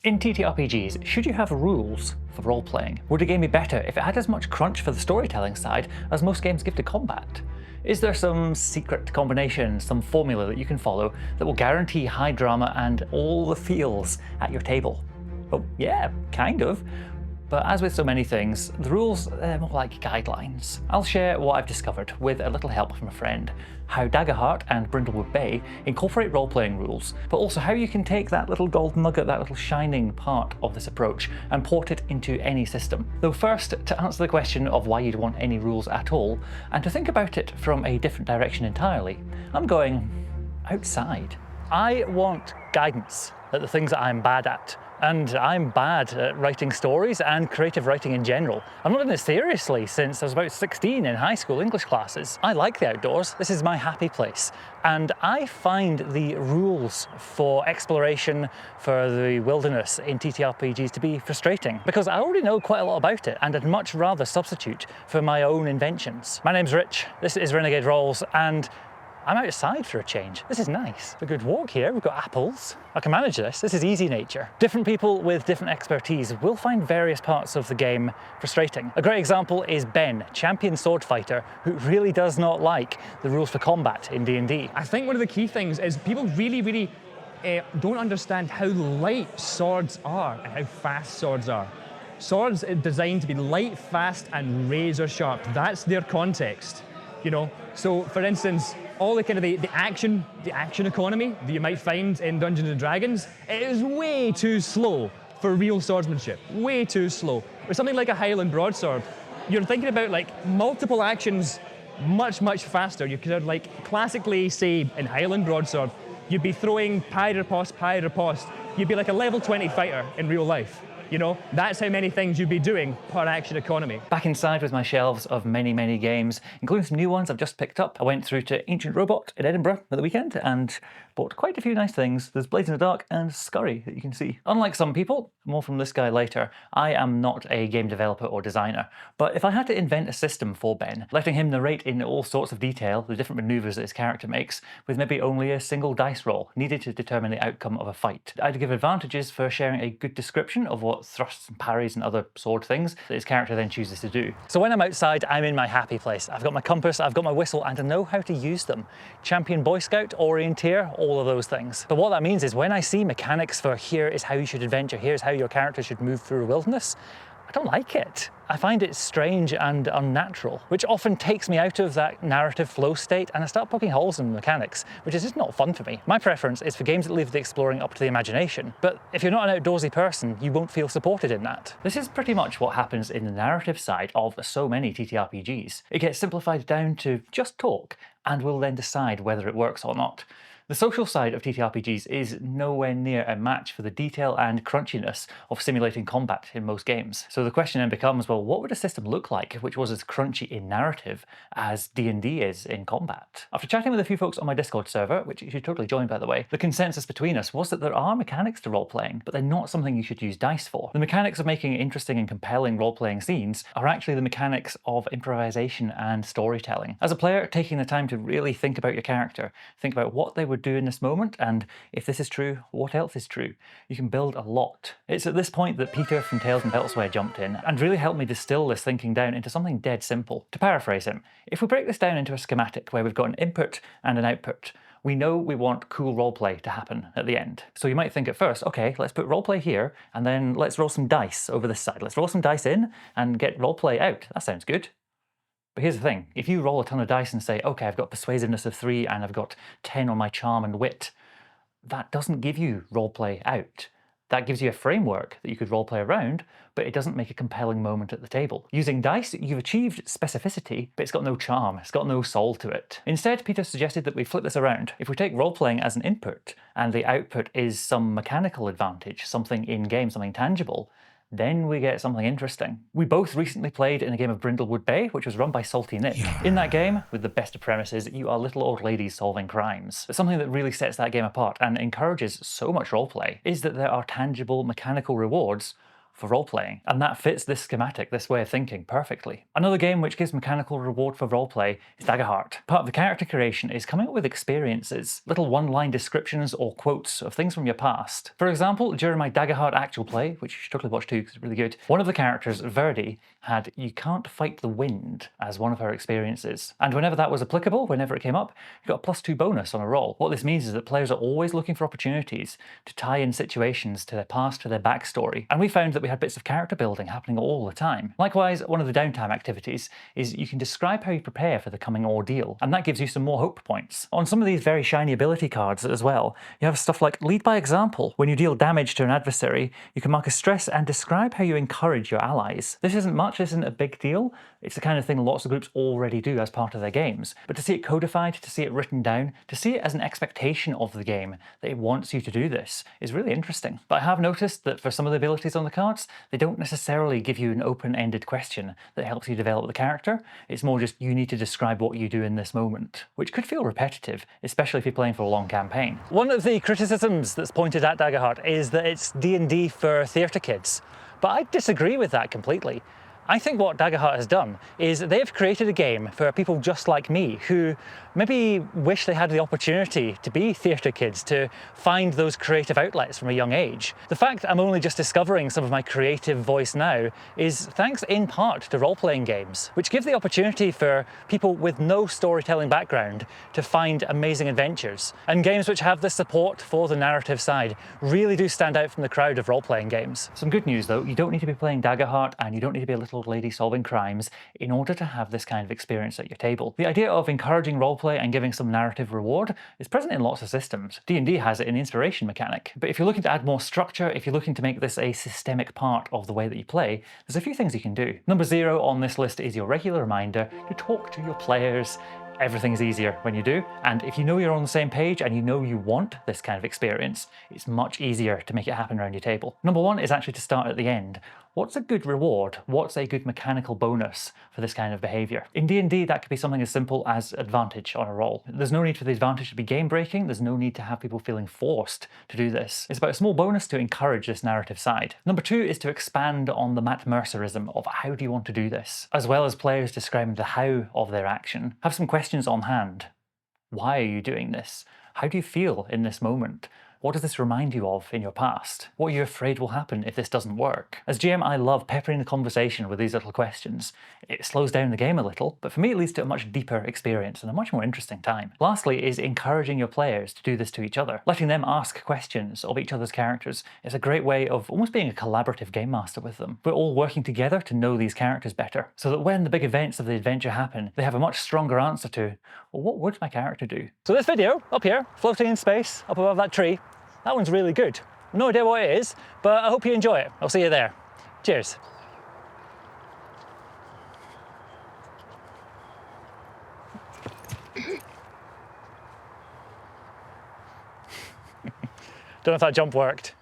In TTRPGs, should you have rules for role-playing? Would a game be better if it had as much crunch for the storytelling side as most games give to combat? Is there some secret combination, some formula that you can follow that will guarantee high drama and all the feels at your table? Oh yeah, kind of. But as with so many things, the rules are more like guidelines. I'll share what I've discovered, with a little help from a friend, how Daggerheart and Brindlewood Bay incorporate role-playing rules, but also how you can take that little gold nugget, that little shining part of this approach, and port it into any system. Though first, to answer the question of why you'd want any rules at all, and to think about it from a different direction entirely, I'm going outside. I want guidance at the things that I'm bad at. And I'm bad at writing stories and creative writing in general. I've not done this seriously since I was about 16 in high school English classes. I like the outdoors. This is my happy place. And I find the rules for exploration for the wilderness in TTRPGs to be frustrating because I already know quite a lot about it and I'd much rather substitute for my own inventions. My name's Rich, this is Renegade Rolls, and I'm outside for a change. This is nice. A good walk here, we've got apples. I can manage this, this is easy nature. Different people with different expertise will find various parts of the game frustrating. A great example is Ben, champion sword fighter, who really does not like the rules for combat in D&D. I think one of the key things is people really don't understand how light swords are and how fast swords are. Swords are designed to be light, fast, and razor sharp. That's their context, you know? So, for instance, all the kind of the action economy that you might find in Dungeons and Dragons, it is way too slow for real swordsmanship. Way too slow. Or something like a Highland broadsword, you're thinking about like multiple actions much faster. You could like classically say in Highland broadsword, you'd be throwing pie riposte. You'd be like a level 20 fighter in real life. You know, that's how many things you'd be doing per action economy. Back inside with my shelves of many games, including some new ones I've just picked up. I went through to Ancient Robot in Edinburgh at the weekend and bought quite a few nice things. There's Blades in the Dark and Scurry that you can see. Unlike some people, more from this guy later, I am not a game developer or designer, but if I had to invent a system for Ben, letting him narrate in all sorts of detail the different maneuvers that his character makes, with maybe only a single dice roll needed to determine the outcome of a fight, I'd give advantages for sharing a good description of what thrusts and parries and other sword things that his character then chooses to do. So when I'm outside, I'm in my happy place. I've got my compass, I've got my whistle, and I know how to use them. Champion Boy Scout, Orienteer, all of those things. But what that means is when I see mechanics for here is how you should adventure, here's how your character should move through a wilderness, I don't like it. I find it strange and unnatural, which often takes me out of that narrative flow state and I start poking holes in the mechanics, which is just not fun for me. My preference is for games that leave the exploring up to the imagination, but if you're not an outdoorsy person, you won't feel supported in that. This is pretty much what happens in the narrative side of so many TTRPGs. It gets simplified down to just talk, and we'll then decide whether it works or not. The social side of TTRPGs is nowhere near a match for the detail and crunchiness of simulating combat in most games. So the question then becomes, well, what would a system look like which was as crunchy in narrative as D&D is in combat? After chatting with a few folks on my Discord server, which you should totally join by the way, the consensus between us was that there are mechanics to role-playing, but they're not something you should use dice for. The mechanics of making interesting and compelling role-playing scenes are actually the mechanics of improvisation and storytelling. As a player, taking the time to really think about your character, think about what they would do in this moment, and if this is true, what else is true? You can build a lot. It's at this point that Peter from Tales from Elsewhere jumped in and really helped me distill this thinking down into something dead simple. To paraphrase him, if we break this down into a schematic where we've got an input and an output, we know we want cool roleplay to happen at the end. So you might think at first, okay, let's put roleplay here, and then let's roll some dice over this side. Let's roll some dice in and get roleplay out. That sounds good. But here's the thing, if you roll a ton of dice and say, okay, I've got persuasiveness of 3 and I've got 10 on my charm and wit, that doesn't give you roleplay out. That gives you a framework that you could roleplay around, but it doesn't make a compelling moment at the table. Using dice, you've achieved specificity, but it's got no charm, it's got no soul to it. Instead, Peter suggested that we flip this around. If we take roleplaying as an input, and the output is some mechanical advantage, something in-game, something tangible, then we get something interesting. We both recently played in a game of Brindlewood Bay, which was run by Salty Nick. In that game, with the best of premises, you are little old ladies solving crimes. But something that really sets that game apart and encourages so much roleplay is that there are tangible mechanical rewards for role-playing. And that fits this schematic, this way of thinking, perfectly. Another game which gives mechanical reward for roleplay is Daggerheart. Part of the character creation is coming up with experiences, little one-line descriptions or quotes of things from your past. For example, during my Daggerheart actual play, which you should totally watch too because it's really good, one of the characters, Verdi, had "you can't fight the wind" as one of her experiences. And whenever that was applicable, whenever it came up, you got a +2 bonus on a roll. What this means is that players are always looking for opportunities to tie in situations to their past, to their backstory. And we found that we had bits of character building happening all the time. Likewise, one of the downtime activities is you can describe how you prepare for the coming ordeal, and that gives you some more hope points. On some of these very shiny ability cards as well, you have stuff like lead by example. When you deal damage to an adversary, you can mark a stress and describe how you encourage your allies. This isn't much, this isn't a big deal. It's the kind of thing lots of groups already do as part of their games. But to see it codified, to see it written down, to see it as an expectation of the game that it wants you to do this is really interesting. But I have noticed that for some of the abilities on the cards, they don't necessarily give you an open-ended question that helps you develop the character. It's more just you need to describe what you do in this moment, which could feel repetitive, especially if you're playing for a long campaign. One of the criticisms that's pointed at Daggerheart is that it's D&D for theatre kids, but I disagree with that completely. I think what Daggerheart has done is they've created a game for people just like me who maybe wish they had the opportunity to be theatre kids, to find those creative outlets from a young age. The fact I'm only just discovering some of my creative voice now is thanks in part to role-playing games, which give the opportunity for people with no storytelling background to find amazing adventures. And games which have the support for the narrative side really do stand out from the crowd of role-playing games. Some good news though, you don't need to be playing Daggerheart and you don't need to be a little lady solving crimes in order to have this kind of experience at your table. The idea of encouraging roleplay and giving some narrative reward is present in lots of systems. D&D has it in the inspiration mechanic. But if you're looking to add more structure, if you're looking to make this a systemic part of the way that you play, there's a few things you can do. Number 0 on this list is your regular reminder to talk to your players. Everything's easier when you do, and if you know you're on the same page and you know you want this kind of experience, it's much easier to make it happen around your table. Number 1 is actually to start at the end. What's a good reward? What's a good mechanical bonus for this kind of behaviour? In D&D, that could be something as simple as advantage on a roll. There's no need for the advantage to be game-breaking, there's no need to have people feeling forced to do this. It's about a small bonus to encourage this narrative side. Number 2 is to expand on the Matt Mercerism of how do you want to do this, as well as players describing the how of their action. Have some questions on hand. Why are you doing this? How do you feel in this moment? What does this remind you of in your past? What are you afraid will happen if this doesn't work? As GM, I love peppering the conversation with these little questions. It slows down the game a little, but for me it leads to a much deeper experience and a much more interesting time. Lastly is encouraging your players to do this to each other. Letting them ask questions of each other's characters is a great way of almost being a collaborative game master with them. We're all working together to know these characters better, so that when the big events of the adventure happen, they have a much stronger answer to, well, what would my character do? So this video, up here, floating in space, up above that tree, that one's really good. No idea what it is, but I hope you enjoy it. I'll see you there. Cheers. Don't know if that jump worked.